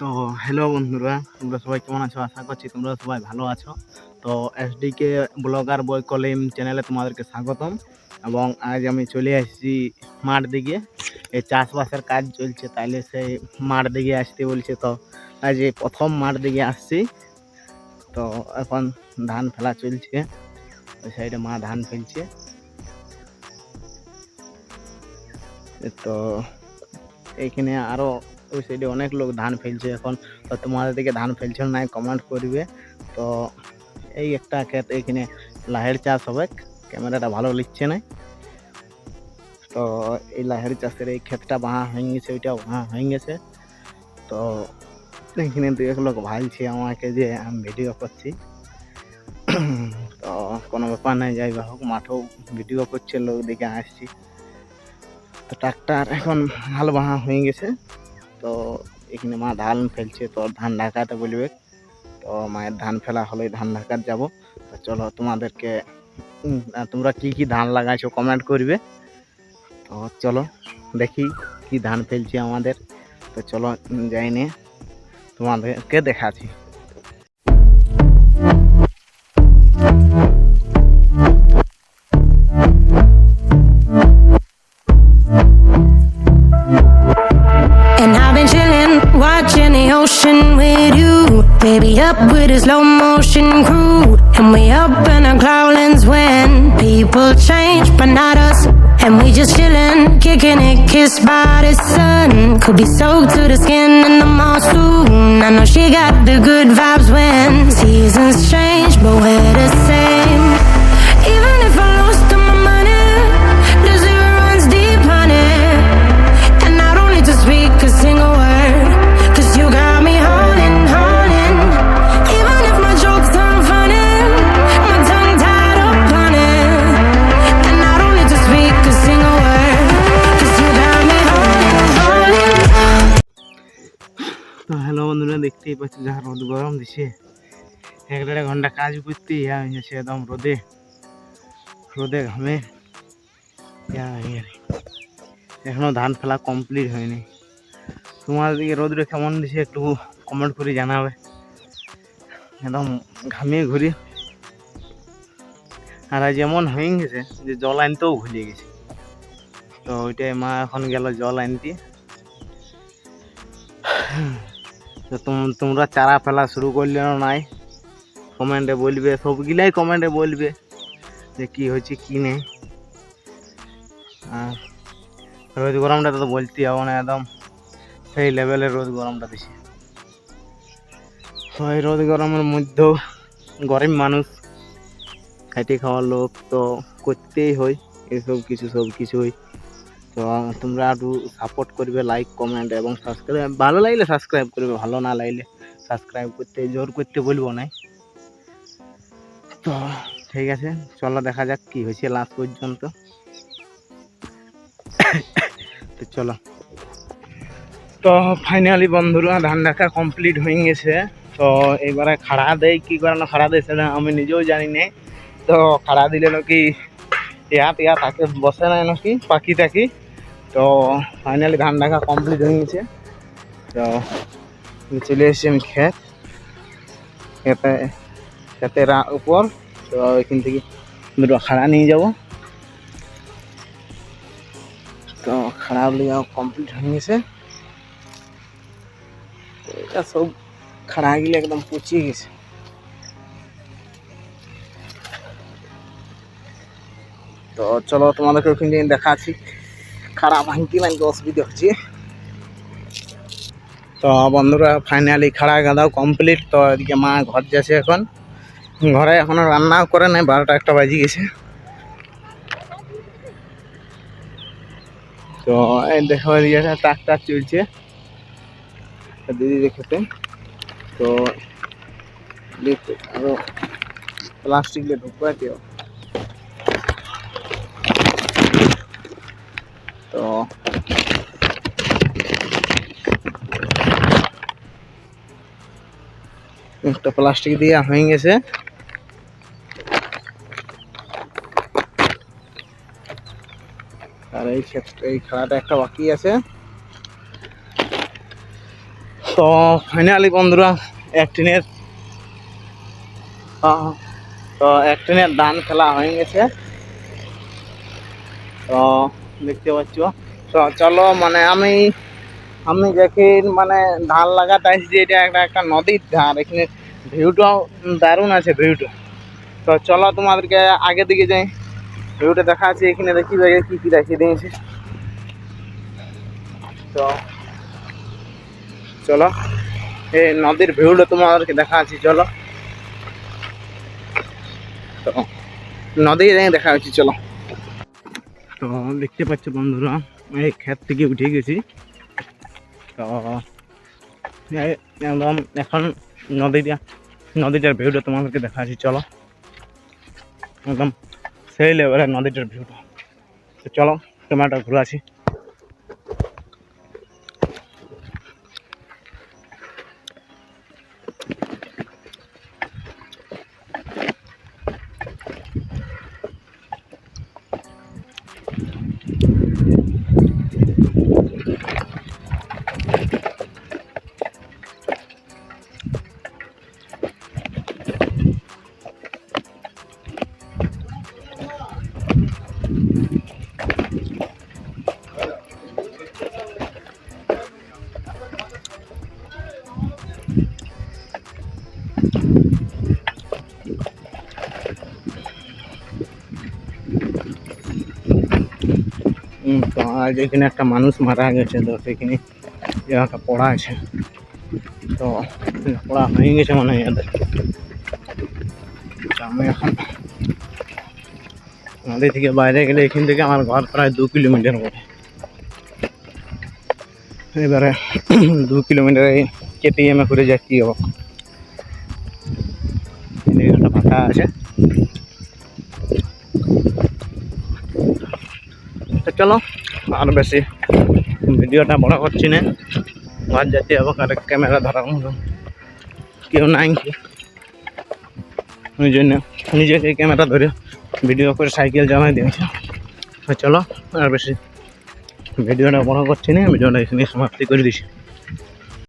তো হ্যালো বন্ধুরা, তোমরা সবাই কেমন আছো? আশা করছি তোমরা সবাই ভালো আছো। তো এসডিকে ব্লগার বয় কলিম চ্যানেলে তোমাদেরকে স্বাগতম। এবং আজ আমি চলে এসেছি মাঠ দিকে। এই চাষবাসের কাজ চলছে, তাইলে সেই মাঠ দিকে আসতে বলছে। তো আজ এই প্রথম মাঠ দিকে আসছি। তো এখন ধান ফেলা চলছে, ওই সাইডে মা ধান ফেলছে। তো এইখানে আরো ওই সাইডে অনেক লোক ধান ফেলছে এখন। তো তোমাদের দিকে ধান ফেলছে না কমেন্ট করবে। তো এই একটা ক্ষেত এইখানে লাহের চাষ হবে, ক্যামেরাটা ভালো লিখছে না। তো এই লাহের চাষের এই ক্ষেতটা বাঁহা হয়ে গেছে, ওইটাও বাঁহা হয়ে গেছে। তো এইখানে দু এক লোক ভালছে আমাকে যে আমি ভিডিও করছি। তো কোনো ব্যাপার নাই, যাই বা হোক, মাঠেও ভিডিও করছে লোক দিকে আসছি। তো ট্রাক্টর এখন হাল বাঁহা হয়ে গেছে। তো এখানে মা ধান ফেলছে, তো ধান ঢাকাতে বলবে। তো মায়ের ধান ফেলা হলে ধান ঢাকার যাব। তো চলো তোমাদেরকে তোমরা কি কি ধান লাগাইছো কমেন্ট করবে। তো চলো দেখি কি ধান ফেলছে আমাদের। তো চলো যাই নিয়ে তোমাদেরকে দেখাচ্ছি। And I've been chillin', watching the ocean with you. Baby up with a slow motion crew. And we up in our cloudlands when people change, but not us. And we just chillin', kicking it, kissed by the sun. Could be soaked to the skin in the monsoon. I know she got the good vibes when seasons change, but we're the same. Even if I lost all my money, the zero runs deep, honey. And I don't need to speak a single word, 'cause you got me holding, holding. Even if my jokes turn funny, my tongue tied up on it. And I don't need to speak a single word, 'cause you got me holding, holding. তো hello বন্ধুরা, দেখতেই পাচ্ছি যা রোদ গরম দিছে। 1-1.5 ঘন্টা কাজ করতে হয়েছে একদম রোদে রোদে ঘামে। এখনো ধান ফেলা কমপ্লিট হয়নি। তোমার দিকে রোদটা কেমন দিছে একটু কমেন্ট করে জানাবে। একদম ঘামিয়ে ঘুরি। আর আজ এমন হয়ে গেছে যে জল আনতেও ভুলে গেছি। তো ওইটাই মা এখন গেল জল আনতে। তো তোমরা চারা ফেলা শুরু করলে না নাই কমেন্টে বলবে, সবগুলাই কমেন্টে বলবে যে কি হয়েছে কি নেই। আর রোদ গরমটা তো বলতে হবে না, একদম সেই লেভেলের রোদ গরমটা দিছে। তো এই রোদ গরমের মধ্যেও গরিব মানুষ, খাইতে খাওয়ার লোক, তো করতেই হয় এসব কিছু, সব কিছুই। তো তোমরা একটু সাপোর্ট করবে, লাইক কমেন্ট এবং সাবস্ক্রাইব। ভালো লাগলে সাবস্ক্রাইব করবে, ভালো না লাগলে সাবস্ক্রাইব করতে জোর করতে বলবো না। তো ঠিক আছে, চলো দেখা যাক কি হয়েছে লাস্ট পর্যন্ত। তো চলো। তো ফাইনালি বন্ধুরা ধান ঢাকা কমপ্লিট হয়ে গেছে। তো এবারে খাড়া দেয়, কি করে না খাড়া দেয় সেটা আমি নিজেও জানি না। তো খাড়া দিলে নাকি ইয়া তাকে বসে নাই নাকি পাখি টাকি। তো ফাইনালি ধান ঢাকা কমপ্লিট হয়ে গেছে। তো চলে এসেছি আমি ক্ষেতের উপর। তো এখান থেকে দুটো খাড়া নিয়ে যাব। তো খাড়া লিয়া কমপ্লিট হয়ে গেছে। এটা সব খাড়া গিলে একদম পচিয়ে গেছে। তো চলো তোমাদেরকে ওখান থেকে দেখাচ্ছি খারাপ ভাঙতি নাকি অসুবিধা হচ্ছে। তো বন্ধুরা ফাইনালি খাড়া গাঁদাও কমপ্লিট। তো এদিকে মা ঘর যাচ্ছে এখন, ঘরে এখনো রান্নাও করে নাই, 12টা-1টা বাজে গেছে। তো এই দেখো এদিকে ট্রাক্টর চলছে দিদি দেখতে। তো আরো প্লাস্টিক দিয়ে ঢুকবাইতে। তো একটা প্লাস্টিক দিয়ে হয়ে গেছে। আর এই খাড়াটা একটা বাকি আছে। তো ফাইনালি বন্ধুরা একটিনের ধান খেলা হয়ে গেছে। তো দেখতে পাচ্ছ, তো চলো মানে আমি যখন মানে ধান লাগাতে আসছি, এটা একটা নদীর ধার, এখানে ভিউটাও দারুণ আছে ভিউটা। তো চলো তোমাদেরকে আগে দিকে যাই, ভিউটা দেখা আছে এখানে, দেখি জায়গায় কী কী দেখিয়ে দিয়েছে। তো চলো এই নদীর ভিউটা তোমাদেরকে দেখা আছে, চলো। তো নদী দেখা হচ্ছে, চলো। তো দেখতে পাচ্ছ বন্ধুরা, এই ক্ষেত থেকে উঠে গেছি। তো একদম এখন নদীটার ভিউটা তোমাদেরকে দেখা আছে, চলো। একদম সেই লেভেলের নদীটার ভিউটা। তো চলো ক্যামেরাটা ঘুরে আসি। তো আজ এখানে একটা মানুষ মারা গেছে, তো সেখানে একটা পড়া আছে। তো পড়া হয়ে গেছে মনে হয় এদের। আমি এখন নদী থেকে বাইরে গেলে এখান থেকে আমার ঘর প্রায় 2 কিলোমিটার মতো। এবারে 2 কিলোমিটার কেটিএমে করে যাচ্ছি। একটা ফাঁকা আছে। তো চলো আর বেশি ভিডিওটা বড় করছি না, ঘর যাচ্ছি এবং ক্যামেরা ধরার মতো কেউ নাই, ওই জন্য নিজেকে ক্যামেরা ধরে ভিডিও করে সাইকেল চালাই দিয়েছে। তো চলো আর বেশি ভিডিওটা বড় করছি না, ভিডিওটা এখানে সমাপ্তি করে দিচ্ছি।